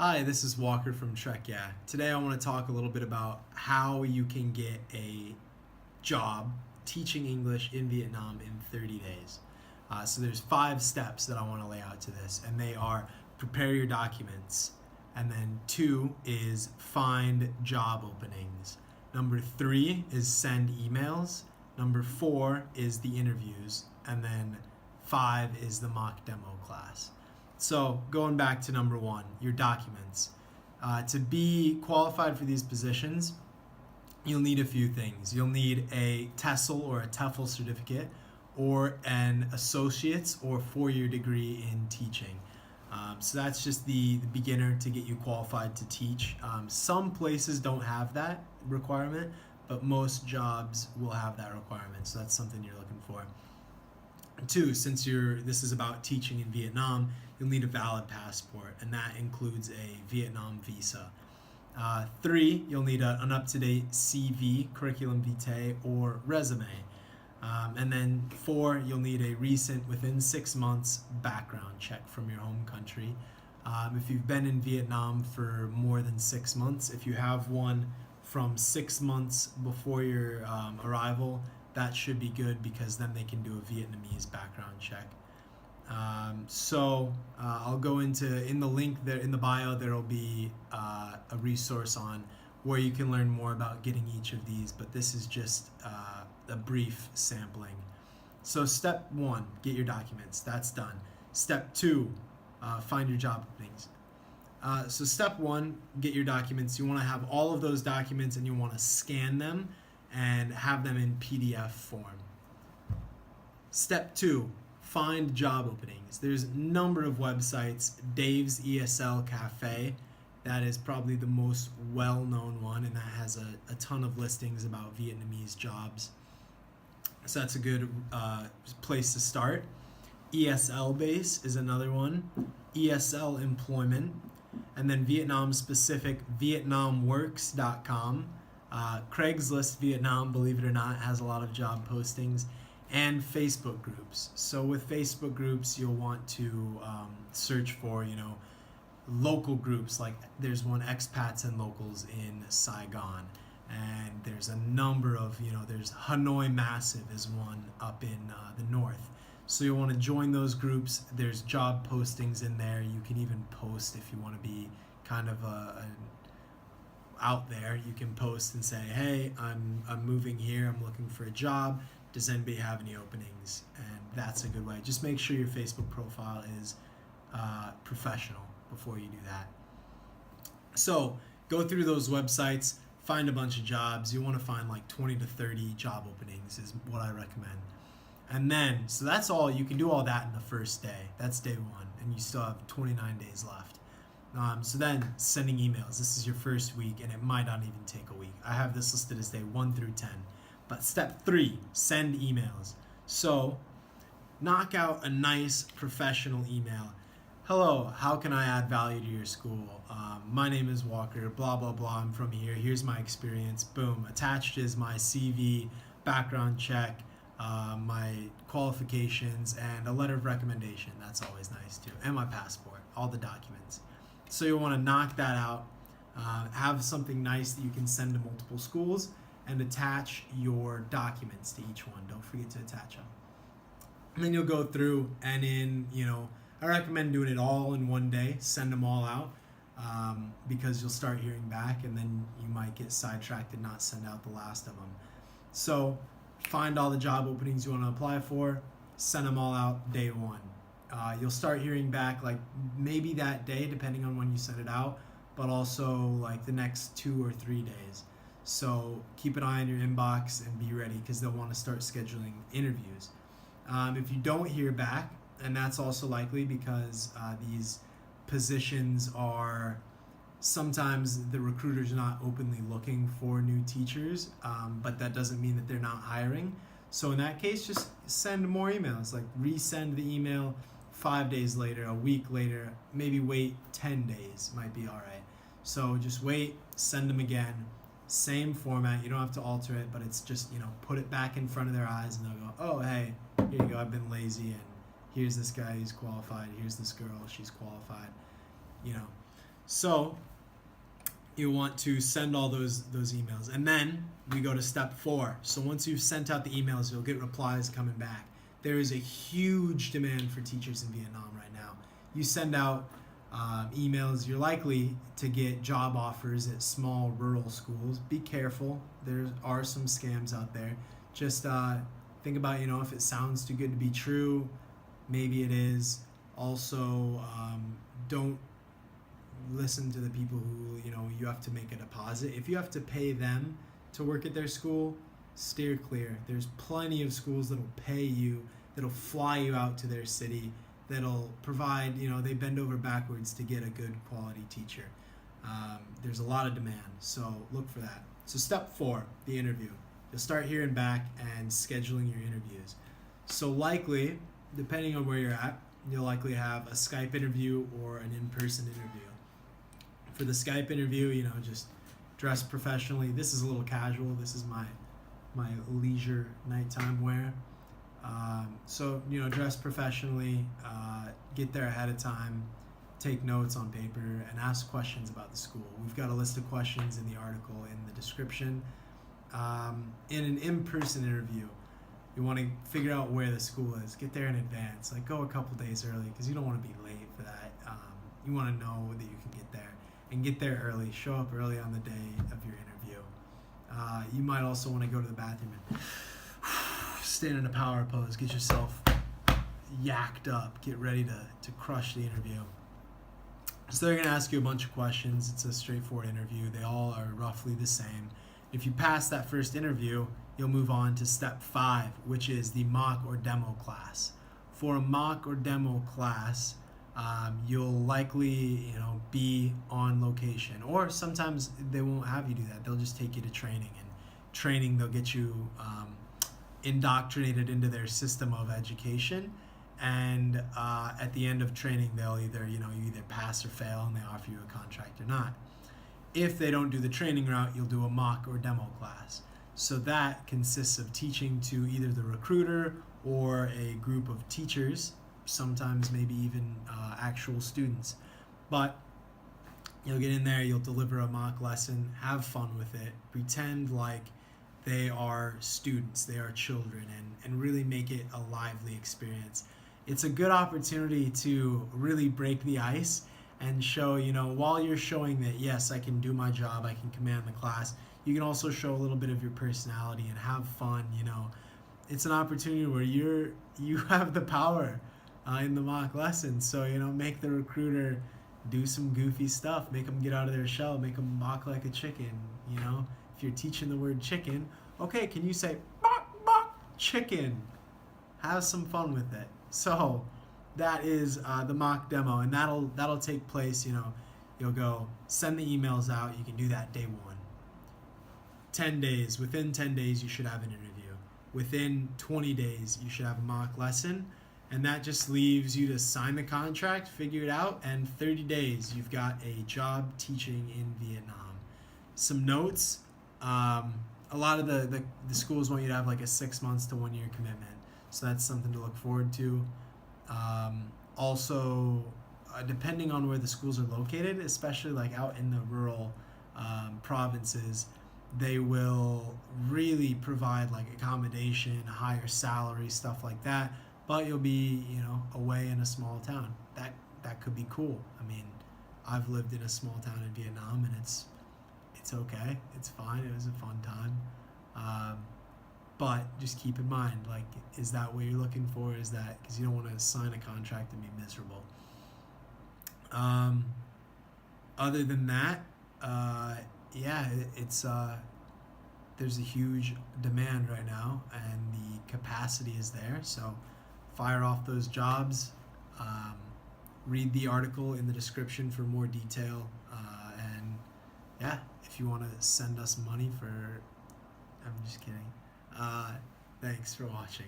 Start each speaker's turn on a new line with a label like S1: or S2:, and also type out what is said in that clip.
S1: Hi, this is Walker from trekyeah. Today I want to talk a little bit about how you can get a job teaching English in Vietnam in 30 days. So there's 5 steps that I want to lay out to this, and they are prepare your documents, and then 2 is find job openings. Number 3 is send emails. Number 4 is the interviews, and then 5 is the mock demo class. So going back to number 1, your documents. To be qualified for these positions, you'll need a few things. You'll need a TESOL or a TEFL certificate, or an associate's or 4-year degree in teaching. So that's just the beginner to get you qualified to teach. Some places don't have that requirement, but most jobs will have that requirement. So that's something you're looking for. 2, since this is about teaching in Vietnam, you'll need a valid passport, and that includes a Vietnam visa. 3, you'll need an up-to-date CV, curriculum vitae, or resume. And then 4, you'll need a recent, within 6 months, background check from your home country. If you've been in Vietnam for more than 6 months, if you have one from 6 months before your arrival, that should be good, because then they can do a Vietnamese background check. I'll go in the link there in the bio. There will be a resource on where you can learn more about getting each of these, but this is just a brief sampling. So step 1, get your documents. That's done. Step 2, find your job openings. So step 1, get your documents. You want to have all of those documents, and you want to scan them and have them in PDF form. Step 2, find job openings. There's a number of websites. Dave's ESL Cafe, that is probably the most well-known one, and that has a ton of listings about Vietnamese jobs. So that's a good place to start. ESL Base is another one. ESL Employment, and then Vietnam-specific VietnamWorks.com. Craigslist Vietnam, believe it or not, has a lot of job postings, and Facebook groups. So with Facebook groups, you'll want to search for, local groups. Like there's one, Expats and Locals in Saigon, and there's a number of, there's Hanoi Massive is one up in the north. So you'll want to join those groups. There's job postings in there. You can even post if you want to be kind of out there. You can post and say, hey, I'm moving here, I'm looking for a job, does anybody have any openings? And that's a good way. Just make sure your Facebook profile is professional before you do that. So go through those websites, find a bunch of jobs. You want to find like 20 to 30 job openings is what I recommend. And then, so that's all. You can do all that in the first day. That's day 1, and you still have 29 days left. So then sending emails. This is your first week, and it might not even take a week. I have this listed as day 1 through 10. But step 3, send emails. So knock out a nice professional email. Hello, how can I add value to your school? My name is Walker, blah, blah, blah. I'm from here. Here's my experience. Boom. Attached is my CV, background check, my qualifications, and a letter of recommendation. That's always nice too. And my passport, all the documents. So you want to knock that out, have something nice that you can send to multiple schools, and attach your documents to each one. Don't forget to attach them. And then you'll go through, and I recommend doing it all in one day. Send them all out, because you'll start hearing back, and then you might get sidetracked and not send out the last of them. So find all the job openings you want to apply for, send them all out day 1. You'll start hearing back like maybe that day, depending on when you send it out, but also like the next 2 or 3 days. So keep an eye on your inbox and be ready, because they'll want to start scheduling interviews. If you don't hear back, and that's also likely because these positions are, sometimes the recruiter's not openly looking for new teachers, but that doesn't mean that they're not hiring. So in that case, just send more emails, like resend the email 5 days later, a week later, maybe wait 10 days might be all right. So just wait, send them again, same format. You don't have to alter it, but it's just, put it back in front of their eyes, and they'll go, oh, hey, here you go, I've been lazy, and here's this guy, he's qualified, here's this girl, she's qualified, So you want to send all those emails, and then we go to step 4. So once you've sent out the emails, you'll get replies coming back. There is a huge demand for teachers in Vietnam right now. You send out emails, you're likely to get job offers at small rural schools. Be careful. There are some scams out there. Just think about, if it sounds too good to be true, maybe it is. Also, don't listen to the people who, you have to make a deposit. If you have to pay them to work at their school, steer clear. There's plenty of schools that'll pay you, that'll fly you out to their city, that'll provide, they bend over backwards to get a good quality teacher. There's a lot of demand, so look for that. So step 4, the interview. You'll start hearing back and scheduling your interviews. So likely, depending on where you're at, you'll likely have a Skype interview or an in-person interview. For the Skype interview, just dress professionally. This is a little casual. This is my leisure nighttime wear. So, dress professionally, get there ahead of time, take notes on paper, and ask questions about the school. We've got a list of questions in the article in the description. In an in-person interview, you want to figure out where the school is. Get there in advance. Like, go a couple days early because you don't want to be late for that. You want to know that you can get there. And get there early. Show up early on the day of your interview. You might also want to go to the bathroom and stand in a power pose. Get yourself yacked up. Get ready to crush the interview. So they're going to ask you a bunch of questions. It's a straightforward interview. They all are roughly the same. If you pass that first interview, you'll move on to step 5, which is the mock or demo class. For a mock or demo class, you'll likely, be on location, or sometimes they won't have you do that. They'll just take you to training, and training they'll get you indoctrinated into their system of education, and at the end of training, they'll either, you either pass or fail, and they offer you a contract or not. If they don't do the training route, you'll do a mock or demo class. So that consists of teaching to either the recruiter or a group of teachers, sometimes maybe even actual students. But you'll get in there, you'll deliver a mock lesson, have fun with it, pretend like they are students, they are children, and really make it a lively experience. It's a good opportunity to really break the ice and show, while you're showing that, yes, I can do my job, I can command the class, you can also show a little bit of your personality and have fun. It's an opportunity where you have the power in the mock lesson. So, make the recruiter do some goofy stuff, make them get out of their shell, make them mock like a chicken. If you're teaching the word chicken, okay, can you say mock, mock, chicken? Have some fun with it. So that is the mock demo, and that'll take place. You'll go send the emails out. You can do that day 1. 10 days. Within 10 days, you should have an interview. Within 20 days, you should have a mock lesson. And that just leaves you to sign the contract, figure it out, and 30 days, you've got a job teaching in Vietnam. Some notes. A lot of the schools want you to have like a 6 months to 1 year commitment. So that's something to look forward to. Also, depending on where the schools are located, especially like out in the rural provinces, they will really provide like accommodation, a higher salary, stuff like that. But you'll be, away in a small town. That could be cool. I mean, I've lived in a small town in Vietnam, and it's okay. It's fine. It was a fun time. But just keep in mind, like, is that what you're looking for? Is that because you don't want to sign a contract and be miserable? Other than that, it's there's a huge demand right now, and the capacity is there. So fire off those jobs. Read the article in the description for more detail. And yeah, if you want to send us money I'm just kidding. Thanks for watching.